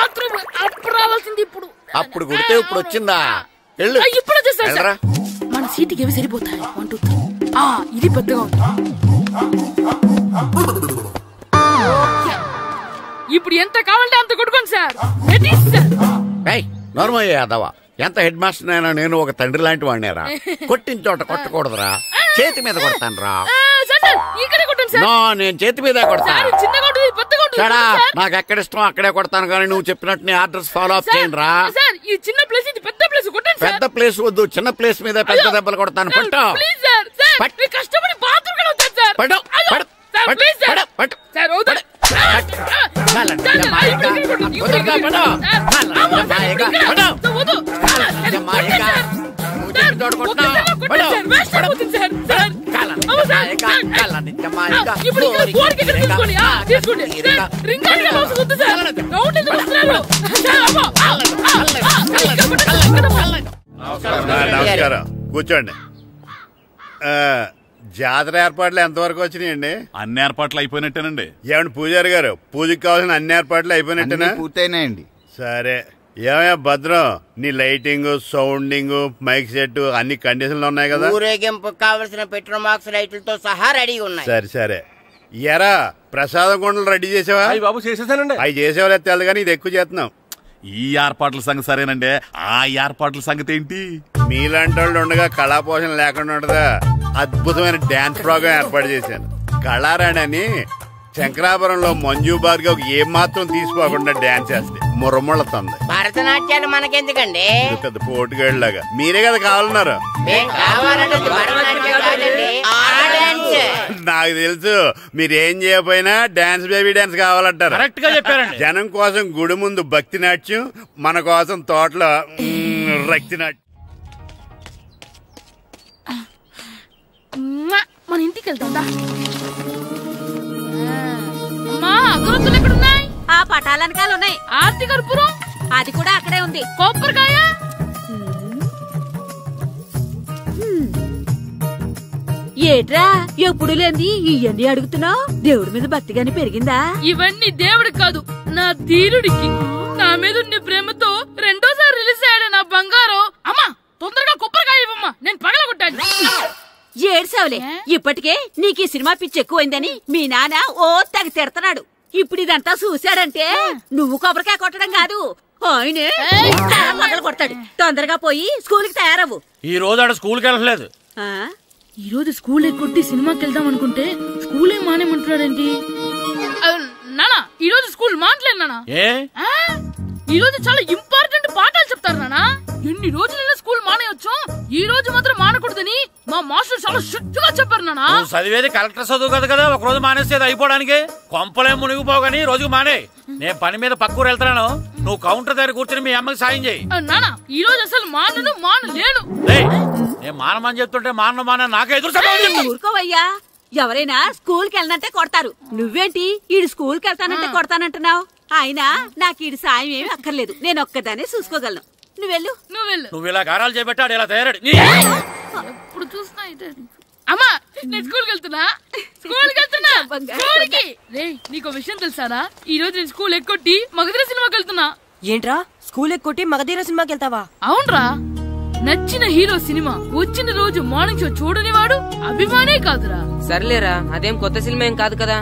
Bathroom అప్పుడు రావాల్సింది ఇప్పుడు. అప్పుడు కుడితే ఇప్పుడు వచ్చిందా? ఇప్పుడు వచ్చేసా. మన సీటుకి ఏవి సరిపోతాయి? 1 2 3. ఇది పెద్దగా ఉంది. ఇప్పుడు ఎంత కావాలంటే అంత కొట్టుకోండి సార్. నోర్మయ్య యాదవ, ఎంత హెడ్ మాస్టర్ అయినా నేను ఒక తండ్రి లాంటి వాడినేరా. కొట్టిన చోట కొట్టకూడదురా, చేతి మీద కొడతాను రా. నేను చేతి మీద కొడతాను. నాకు ఎక్కడ ఇష్టం అక్కడే కొడతాను, కానీ నువ్వు చెప్పినట్టు నీ ఆర్డర్స్ ఫాలో అప్ చేయండి రా. పెద్ద ప్లేస్ వద్దు, చిన్న ప్లేస్ మీద పెద్ద దెబ్బలు కొడతాను. పట్టు నమస్కారం, కూర్చోండి. జాతర ఏర్పాట్లు ఎంతవరకు వచ్చినాయండి? అన్ని ఏర్పాట్లు అయిపోయినట్టేనండి. ఏమండి పూజారి గారు, పూజకి కావాల్సిన అన్ని ఏర్పాట్లు అయిపోయినట్టేనా? పూర్తయినాయండి. సరే, ఏమయ్యా భద్రం, నీ లైటింగ్, సౌండింగ్, మైక్ సెట్ అన్ని కండిషన్లు ఉన్నాయి కదా? ఊరేగింపు కావలసిన పెట్రోల్ మార్క్స్ లైట్లతో సహా రెడీ ఉన్నాయి. సరే సరే. ఎరా ప్రసాదం కొండలు రెడీ చేసావా? బాబు చేసేసానండి. అవి చేసేవాళ్ళు తెలదు, కానీ ఇది ఎక్కువ చేస్తున్నాం. ఈ ఏర్పాట్ల సంగతి సరేనండి, ఆ ఏర్పాట్ల సంగతి ఏంటి? మీలాంటి వాళ్ళు ఉండగా కళాపోషణ లేకుండా ఉండదా? అద్భుతమైన డాన్స్ ప్రోగ్రాం ఏర్పాటు చేశాను. కళారాణి అని శంకరాపురంలో మంజు భార్గవ్ ఏం మాత్రం తీసుకోకుండా డాన్స్ చేస్తే మురముళ్ళతుంది. భరతనాట్యాలు మనకెందుకండి? పెద్ద పోటుగాళ్ళలాగా మీరే కదా కావాలన్నారు. నాకు తెలుసు, మీరేం చేయకపోయినా డాన్స్ బేబీ డాన్స్ కావాలంటారు. కరెక్ట్ గా చెప్పారండి. జనం కోసం గుడి ముందు భక్తి నాట్యం, మన కోసం తోటలో రక్తి నాట్యం. మన ఇంటికి వెళ్తా. అగరొత్తులు ఎక్కడున్నాయి? ఆ పటాలనకాలు ఉన్నాయి. ఆర్తి కర్పూరం అది కూడా అక్కడే ఉంది. కొబ్బరికాయ ఏట్రా ఎప్పుడు లేంది ఇవన్నీ అడుగుతున్నావు? దేవుడి మీద భక్తిగాని పెరిగిందా? ఇవన్నీ దేవుడికి కాదు, నా ధీరుడికి. నా మీద ఉండే ప్రేమతో రెండోసారి రిలీజ్ అయ్యాడు నా బంగారం. అమ్మా తొందరగా కొబ్బరికాయ ఇవ్వమ్మా, నేను పగలగొట్టాను. ఏడ్సావులే, ఇప్పటికే నీకు ఈ సినిమా పిచ్చి ఎక్కువైందని మీ నాన్న ఓ తెగ తిడతాడు. ఇప్పుడు ఇదంతా చూశాడంటే నువ్వు కొబ్బరికాయ కొట్టడం కాదు, ఆయనే పగలు కొడతాడు. తొందరగా పోయి స్కూల్ కి తయారవు. ఈ రోజు ఆడ స్కూల్ కి వెళ్ళలేదు. ఈ రోజు స్కూల్ ఎక్కొట్టి సినిమాకి వెళ్దాం అనుకుంటే స్కూల్ ఏం మానేమంటున్నాడేంటి? నానా ఈ రోజు స్కూల్ మానట్లేదు నానా. ఈ రోజు చాలా ఇంపార్టెంట్ పాఠాలు చెప్తారు నానా. ఎన్ని రోజులైనా స్కూల్ మానేయొచ్చు, ఈ రోజు మాత్రం మానకూడదని మా మాస్టర్ చాలా స్ట్రిక్ట్ గా చెప్పారు నానా. చదివేది కలెక్టర్ చదువు కదా కదా, ఒక రోజు మానేసేది అయిపోవడానికి. కొంపలేం మునిగిపోగాని రోజుకు మానే. నేను పని మీద పక్కూరు వెళ్తాను, నువ్వు కౌంటర్ దగ్గర కూర్చొని మీ అమ్మకి సాయం చేయి. నానా ఈ రోజు అసలు మానలేను. నేను మానమని చెప్తుంటే మాన నాకే ఎదురు. ఊరుకోవయ్యా, ఎవరైనా స్కూల్ కి వెళ్ళనంటే కొడతారు. నువ్వేంటి ఈడు స్కూల్ కి వెళ్తానంటే కొడతానంటున్నావు? అయినా నాకు ఈడు సాయం ఏమి అక్కర్లేదు, నేను ఒక్కదానే చూసుకోగలను. నువ్వు ఇలా గారాలు చేపెట్టాడు, ఇలా తయారాడు. ఎప్పుడు చూస్తా అమ్మా నేను స్కూల్కి వెళ్తున్నా. నీకు విషయం తెలుసారా? ఈ రోజు నేను స్కూల్ ఎక్కొట్టి మగధీర సినిమాకి వెళ్తున్నా. ఏంట్రా స్కూల్ ఎక్కొట్టి మగధీర సినిమాకి వెళ్తావా? అవునరా, నచ్చిన హీరో సినిమా వచ్చిన రోజు మార్నింగ్ షో చూడని వాడు అభిమానే కాదురా. సర్లేరా, అదేం కొత్త సినిమా ఏం కాదు కదా.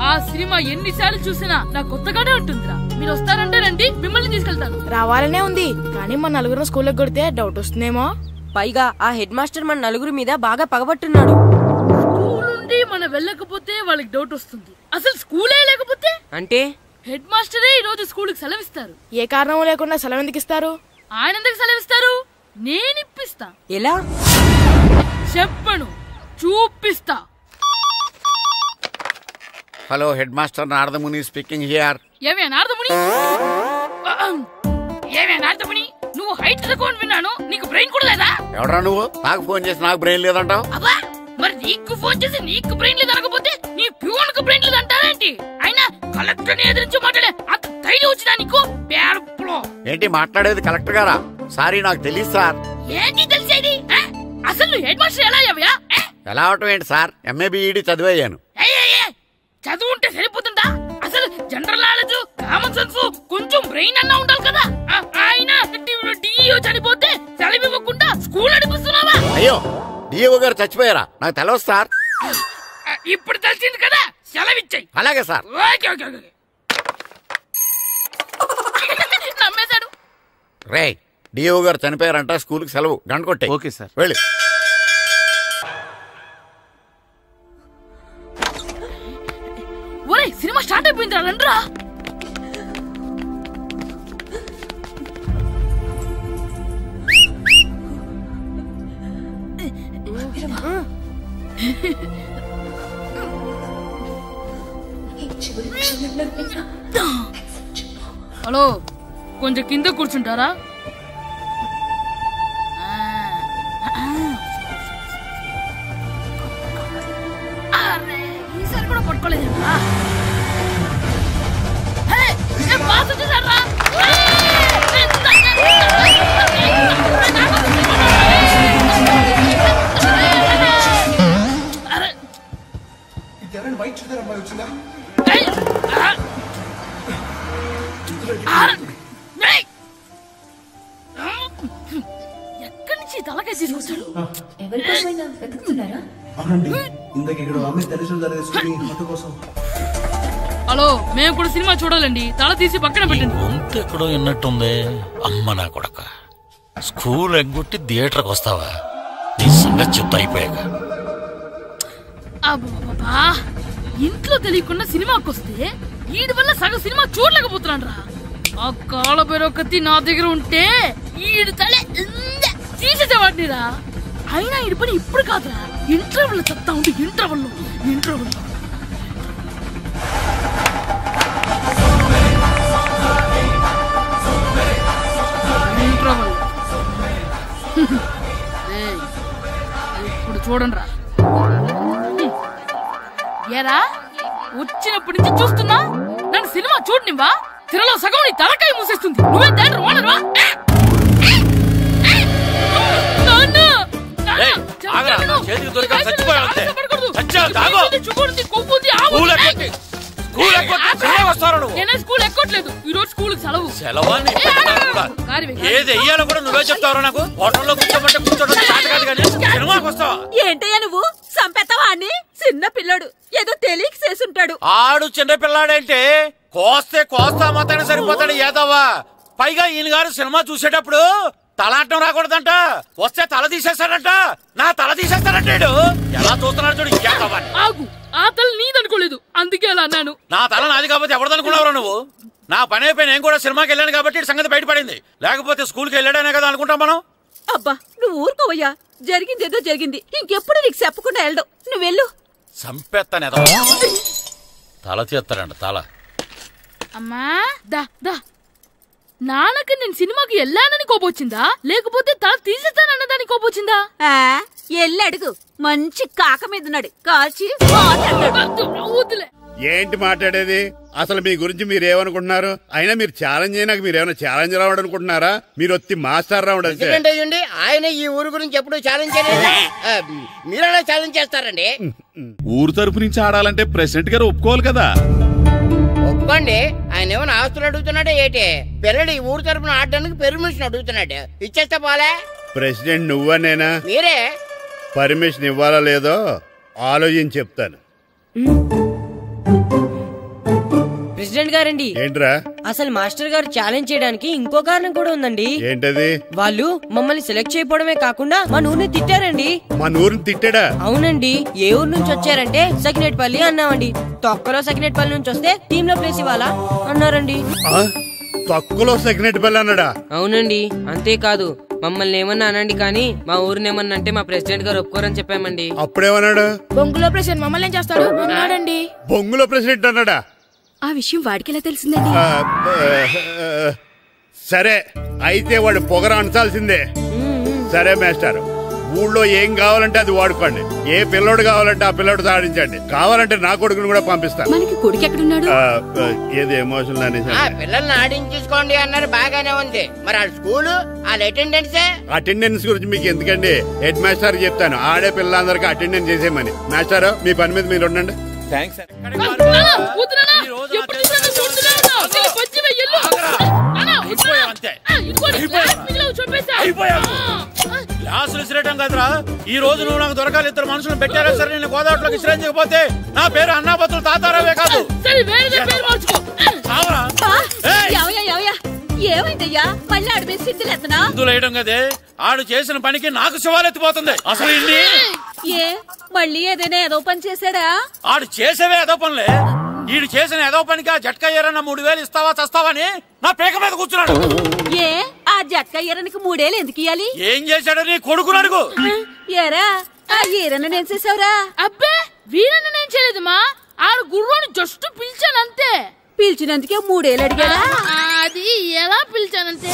ఆ సినిమా ఎన్నిసార్లు చూసినా నాకు కొత్తగానే ఉంటుందిరా. మీరు వస్తారంటే రండి, మిమ్మల్ని తీసుకెళ్తాను. రావాలనే ఉంది, కానీ మన నలుగురు స్కూల్ కొడితే డౌట్ వస్తుందేమో. పైగా ఆ హెడ్ మాస్టర్ మన నలుగురు మీద బాగా పగబట్టున్నాడు. స్కూల్ నుండి మనం వెళ్ళకపోతే వాళ్ళకి డౌట్ వస్తుంది. అసలు స్కూలే లేకపోతే అంటే హెడ్ మాస్టరే ఈ రోజు స్కూల్ కి సెలవిస్తారు. ఏ కారణం లేకుండా సెలవు ఎందుకు ఇస్తారు? ఆయన ఎందుకు సెలవిస్తారు? నేను ఇప్పిస్తా. ఎలా చెప్పను, చూపిస్తా. Hello, head master Naradamuni speaking here. ఏమే నారదముని? నువ్వు హైట్ రికార్డ్ విన్నాను, నీకు బ్రెయిన్ కూడా లేదా? ఎవడా నువ్వు? నాకు ఫోన్ చేసి నాకు బ్రెయిన్ లేదంటావు? అబ్బా, మరి నీకు ఫోన్ చేసి నీకు బ్రెయిన్ లేదనకపోతే నీ ప్యూన్ కు బ్రెయిన్ లేదంటారేంటి? అయినా కలెక్టర్ ని ఎదిరించి మాట్లాడే అంత ధైర్యం వచ్చినా నీకు? ఏంటి మాట్లాడేది? కలెక్టర్ గారా? సారీ, నాకు తెలియదు సార్. ఏంటి తెలిసేది? అసలు నువ్వు హెడ్ మాస్టర్ ఎలా అయ్యావా? ఎలా అవటం ఏంటి సార్, ఎంఏ బిఈడి చదివయ్యాను. చదువు ఉంటే సరిపోతుందా? అసలు జనరల్ నాలెడ్జ్, కామన్ సెన్స్ కొంచెం బ్రెయిన్ అన్నా ఉండాలి కదా. ఆయన డిఓ చనిపోతే సెలవు ఇవ్వకుండా స్కూల్ నడిపిస్తున్నావా? అయ్యో డిఓ గారు చచ్చిపోయారా? నాకు తెలవదు సార్. ఇప్పుడు తెలిసింది కదా, సెలవు ఇచ్చాయి. అలాగే సార్. నమ్మేశాడు. రే డిఓ గారు చనిపోయారంట, స్కూల్కి సెలవు, గంట కొట్టే. Okay sir. వెళ్ళి. ఒరేయ్ సినిమా స్టార్ట్ అయిపోయింది రండ్రా. హలో, కొంచెం కింద కూర్చుంటారా? ఈసారి కూడా పట్టుకోలేదు. ఎక్కడి నుంచి తలకాయ తీసుకొచ్చాడు? హలో, మేము కూడా సినిమా చూడాలండి. తల తీసి పక్కన పెట్టండి. గొంతు ఎక్కడో విన్నట్టుంది. అమ్మ నా కొడక, స్కూల్ ఎగ్గొట్టి థియేటర్కి వస్తావా? నీ సంగతి చెప్తా అయిపోయాక. అబ్బా, ఇంట్లో తెలియకుండా సినిమాకి వస్తే వీడి వల్ల సగం సినిమా చూడలేకపోతున్నాను రా. ఆ కాళ్ళ బెరొకతి నా దగ్గర ఉంటే ఈడు తలే తీసేసేవాడిని రా. అయినా ఈడి పని ఇప్పుడు కాదురా, ఇంటర్వెల్ చెప్తా ఉంటే ఇంటర్వెల్ ఇప్పుడు చూడండి రా. ఏరా వచ్చినప్పటి నుంచి చూస్తున్నా, నన్ను సినిమా చూడనివ్వా? తిరలో సగం నీ తలకాయ మూసేస్తుంది. నువ్వే థియేటర్ ఓనర్వా? స్కూల్ ఎక్కట్లేదు. ఈ రోజు స్కూల్ సెలవు. ఏది వెయ్యాలో కూడా నువ్వే చెప్తావు. నాకు హోటల్లో కూర్చోమంటే కూర్చోడం కాదు కానీ సినిమాకి వస్తావా? ఏంటయ్యా నువ్వు సంపెత్తవా అని? చిన్న పిల్లాడు ఏదో తెలియక చేసుంటాడు. ఆడు చిన్న పిల్లాడంటే కోస్తే కోస్తా మాత్రమే సరిపోతాడు ఏదవ్వా. పైగా ఈయన గారు సినిమా చూసేటప్పుడు తలాటం రాకూడదంట, వస్తే తల తీసేస్తాడంట. నా తల తీసేస్తాడంటాడు. ఎలా చూస్తున్నాడు చూడు. ఇంకేదవ్వా, ఆ తల నీదనుకోలేదు, అందుకే అలా అన్నాను. నా తల నాది కాబట్టి ఎవరిదనుకున్నావురా నువ్వు? నా పని అయిపోయి నేను కూడా సినిమాకి వెళ్ళాను కాబట్టి సంగతి బయటపడింది. లేకపోతే స్కూల్కి వెళ్ళాడనే కదా అనుకుంటాం మనం. అబ్బా నువ్వు ఊరుకోవయ్యా, జరిగిందేదో జరిగింది. ఇంకెప్పుడు నీకు చెప్పకుండా వెళ్ళడు. నువ్వు వెళ్ళు. సంపెత్తనే తల తీస్తాడంట తల. అమ్మా దా దా, నాన్నకి నేను సినిమాకి వెళ్ళానని కోపొచ్చిందా, లేకపోతే తల తీసేస్తానన్నదాని కోపొచ్చిందా? ఎల్లి అడుగు. మంచి కాక మీద ఉన్నాడు, కాల్చి వద్దులే. ఏంటి మాట్లాడేది? అసలు మీ గురించి మీరేమనుకుంటున్నారు? అయినా మీరు ఛాలెంజ్ అయినాక మీరేమైనా ఛాలెంజ్ రావడం అనుకుంటున్నారా? మీరు వచ్చి మాస్టర్ రావడం. ఆయన ఈ ఊరు గురించి ఎప్పుడు ఛాలెంజ్ చేయలేదు. మీరెలా ఛాలెంజ్ చేస్తారండి? ఊరు తరపు నుంచి ఆడాలంటే ప్రెసిడెంట్ గారు ఒప్పుకోవాలి కదా. ఒప్పుకోండి. ఆయన ఏమైనా ఆస్తులు అడుగుతున్నాడే ఏంటి? పిల్లడు ఈ ఊరు తరపున ఆడడానికి పెర్మిషన్ అడుగుతున్నాడు. ఇచ్చేస్తే పోలే. ప్రెసిడెంట్ నువ్వా నేనా? మీరే. పర్మిషన్ ఇవ్వాలా లేదో ఆలోచించి చెప్తాను. ప్రెసిడెంట్ గారండి, ఏంట్రా? అసలు మాస్టర్ గారు ఛాలెంజ్ చేయడానికి ఇంకో కారణం కూడా ఉందండి. ఏంటది? వాళ్ళు మమ్మల్ని సెలెక్ట్ చేయకపోవడమే కాకుండా మా ఊరిని తిట్టారండి. మా ఊరిని తిట్టాడా? అవునండి. ఏ ఊరు నుంచి వచ్చారంటే సకినేట్పల్లి అన్నామండి. తొక్కలో సకినేట్పల్లి నుంచి వస్తే టీమ్ లో ప్లేస్ ఇవ్వాలా అన్నారండి. తొక్కలో సకినేట్పల్లి అన్నాడా? అవునండి. అంతేకాదు మమ్మల్ని ఏమన్నా అనండి కానీ మా ఊరిని ఏమన్నా అంటే మా ప్రెసిడెంట్ గారు ఒప్పుకోరని చెప్పామండి. అప్పుడేమన్నాడు? బొంగులో ప్రెసిడెంట్ మమ్మల్ని ఏం చేస్తాడు అన్నాడండి. బొంగులో ప్రెసిడెంట్ అన్నాడా? ఆ విషయం వాడికెలా తెలిసిందండి? సరే అయితే వాడు పొగర అనసాల్సిందే. సరే మాస్టర్, ఊళ్ళో ఏం కావాలంటే అది వాడుకోండి. ఏ పిల్లోడు కావాలంటే ఆ పిల్లోడు సాధించండి. కావాలంటే నా కొడుకుని కూడా పంపిస్తాను. మనకి కొడుకు ఎక్కడున్నాడు? ఏది ఎమోషనల్ అనేసి పిల్లల్ని ఆడించుకోండి అన్నారు, బాగానే ఉంది. మరి ఆ స్కూల్ అటెండెన్స్ గురించి మీకు ఎందుకండి? హెడ్ మాస్టర్ చెప్తాను, ఆడే పిల్లలందరికీ అటెండెన్స్ చేసేయమని. మాస్టర్ మీ పని మీద మీరు ఉండండి. థ్యాంక్స్. చేయడం కదరా. ఈ రోజు నువ్వు నాకు దొరకాలి. ఇద్దరు మనుషులు పెట్టారా సరే నేను గోదావరిలోకి విసిరించకపోతే నా పేరు అన్నాపతులు తాతారావే కాదు. ఏమైందయ్యా మళ్ళీ ఆడు మీద సిద్ధులు ఎత్తనా? సిద్ధులు వేయడం కదే, ఆడు చేసిన పనికి నాకు శివాలెత్తిపోతుంది. అసలు ఏ మళ్ళీ ఏదైనా ఏదో పని చేశాడా? ఆడు చేసేవే ఏదో పనులే. ఈడు చేసిన ఏదో పనికి ఆ జట్కా ఏరన్న 3000 ఇస్తావా చస్తావని నా పేక మీద కూర్చున్నాడు. ఏ ఆ జట్కా ఈరనికి 3000 ఎందుకు ఇయ్యాలి? ఏం చేశాడు నీ కొడుకుని అడుగు. ఏరా ఆ ఈరన్న నేను చేసావురా? అబ్బే వీరన్న నేను చేయలేదమ్మా, ఆడు గుర్రాన్ని జస్ట్ పిలిచానంతే. పిలిచినందుకే 3000 అడిగాడా? అది ఎలా పిలిచానంటే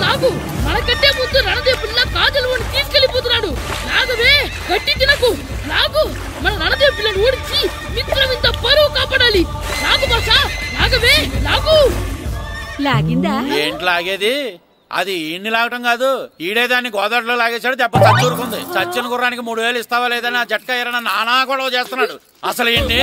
నాకు మనకంటే ముందు రణదేవ్ పిల్ల కాజల్ ఓడి తీసుకెళ్లిపోతున్నాడు. నాగవే గట్టి తినకు. నాగు మన రణదేవ్ పిల్లని ఓడించి మిత్రం ఇంత పరువు కాపాడాలి. నాగు భాష నాగవే నాగు. లాగిందా? ఏంటి లాగేది? అది ఈయన్ని లాగటం కాదు, ఈడే దాన్ని గోదావరిలో లాగేశాడు. దెబ్బ చచ్చూరుకుంది. చచ్చిన గుర్రానికి 3000 ఇస్తావా లేదని ఆ జట్కా ఏరన్నా నానా గొడవ చేస్తున్నాడు. అసలు ఏంటి?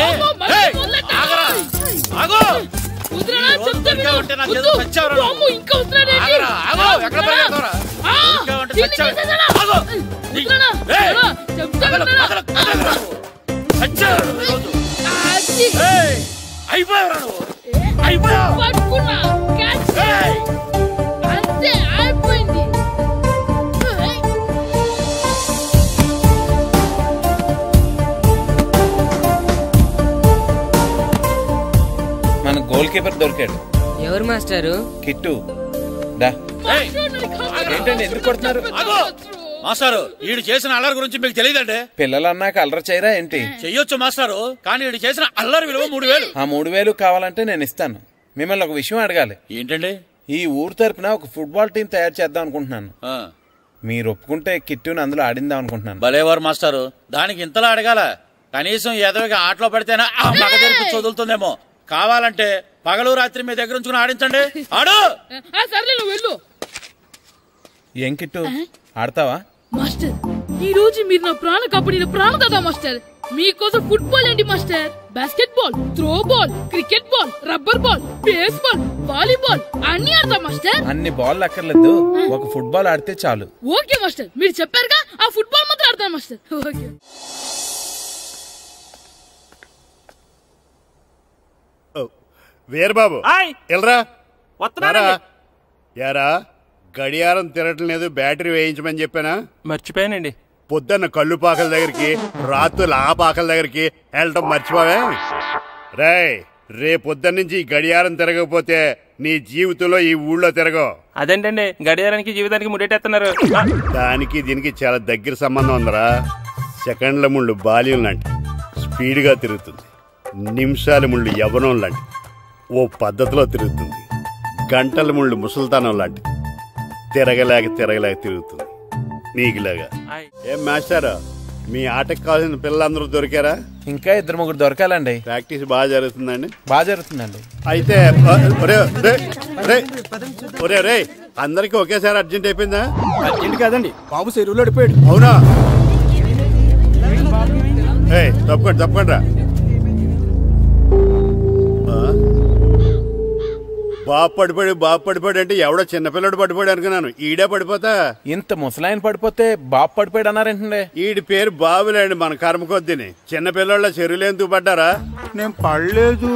మన గోల్ కీపర్ దొరికాడు. ఎవరు మాస్టారు? కిట్టు. ఏంటండి ఎందుకు కొడుతున్నారు? మాస్టారు ఈడు చేసిన అల్లరి గురించి మీకు తెలియదండి. పిల్లలు అన్నాక అల్లరి చేయరా ఏంటి? చెయ్యొచ్చు మాస్టారు, కానీ ఈడు చేసిన అల్లరి విలువ 3000. ఆ 3000 కావాలంటే నేను ఇస్తాను. మిమ్మల్ని ఒక విషయం అడగాలి. ఏంటండి? ఈ ఊరు తరపున ఒక ఫుట్బాల్ టీం తయారు చేద్దాం అనుకుంటున్నాను. మీరు ఒప్పుకుంటే కిట్టుని అందులో ఆడిందాం అనుకుంటున్నాను. భలేవారు మాస్టారు, దానికి ఇంతలా అడగాల? కనీసం ఏదోగా ఆటలో పడితేనా ఆ మగ తెరిపి చదువుతుందేమో. కావాలంటే పగలు రాత్రి మీ దగ్గర ఉంచుకుని ఆడించండి. ఆడు. వెళ్ళు. ఏం కిట్టు ఆడతావా? మాస్టర్ ఈ రోజు మీరు నా ప్రాణ కాపాడిన ప్రాణదాత మాస్టర్. మీకోసం ఫుట్బాల్ ఏంటి master, basket ball, throw ball, cricket ball, rubber ball, base ball, volleyball అన్ని ఆడతా మాస్టర్. అన్ని బాల్ అక్కర్లేదు, ఒక ఫుట్బాల్ ఆడితే చాలు. ఓకే మాస్టర్, మీరు చెప్పారుగా ఆ ఫుట్బాల్ మాత్రం ఆడతాను మాస్టర్. ఓకే. వీరబాబు ఎల్రా యారా, గడియారం తిరగటం లేదు, బ్యాటరీ వేయించమని చెప్పానా? మర్చిపోయానండి. పొద్దున్న కళ్ళు పాకల దగ్గరికి, రాత్రులు ఆ పాకల దగ్గరికి వెళ్ళటం మర్చిపోవే? రేపొద్దున్న నుంచి ఈ గడియారం తిరగకపోతే నీ జీవితంలో ఈ ఊళ్ళో తిరగవు. అదేంటండి గడియారానికి జీవితానికి ముడేటేస్తున్నారు? దానికి దీనికి చాలా దగ్గర సంబంధం ఉందరా. సెకండ్ల ముళ్ళు బాల్యం లాంటి స్పీడ్గా తిరుగుతుంది, నిమిషాల ముళ్ళు యవ్వనం లాంటి ఓ పద్ధతిలో తిరుగుతుంది, గంటల ముళ్ళు ముసల్తానం లాంటి తిరగలేక తిరుగుతుంది నీకులాగా. ఏం మాస్టారు, మీ ఆటకు కావాల్సిన పిల్లలందరూ దొరికారా? ఇంకా 2-3 దొరకాలండి. ప్రాక్టీస్ బాగా జరుగుతుందండి? బాగా జరుగుతుందండి. అయితే రే అందరికి ఒకేసారి అర్జెంట్ అయిపోయిందా? అర్జెంట్ కాదండి, బాబు చెరువులో పడిపోయాడు. అవునా? తప్పకుండా రా. బాబు పడిపోయాడు అంటే ఎవడో చిన్నపిల్లడు పడిపోయాడు అనుకున్నాను. ఈడే పడిపోతా. ఇంత ముసలాయన పడిపోతే బాబు పడిపోయాడు అన్నారేంటండి? ఈడి పేరు బాబులేండి, మన కర్మ కొద్దిని. చిన్నపిల్లల చెరువులు ఎందుకు పడ్డారా? నేను పడలేదు,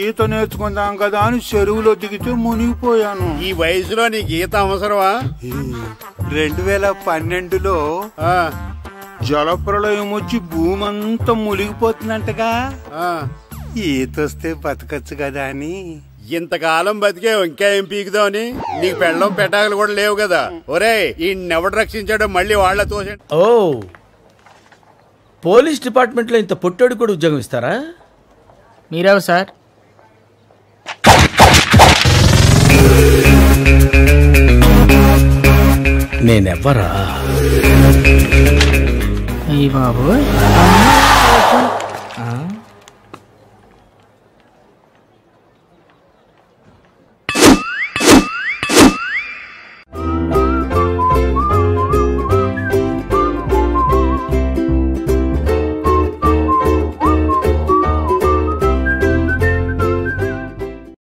ఈత నేర్చుకుందాం కదా అని చెరువులో దిగితే మునిగిపోయాను. ఈ వయసులో నీకు ఈత అవసరమా? 2012లో జలప్రళయం వచ్చి భూమి అంతా మునిగిపోతుందంటగా. ఈత వస్తే బతకచ్చు కదా అని. ఇంతకాలం బతికే ఇంకా ఏం పీకుదామని? నీకు పెళ్ళం పెట్టాకలు కూడా లేవు కదా. ఒరే ఈయనెవడు రక్షించాడో మళ్ళీ వాళ్ళ తోసండి. ఓ, పోలీస్ డిపార్ట్మెంట్ లో ఇంత పొట్టోడు కూడా ఉద్యోగం ఇస్తారా? మీరెవరు సార్? నేనెవ్వరా? బాబు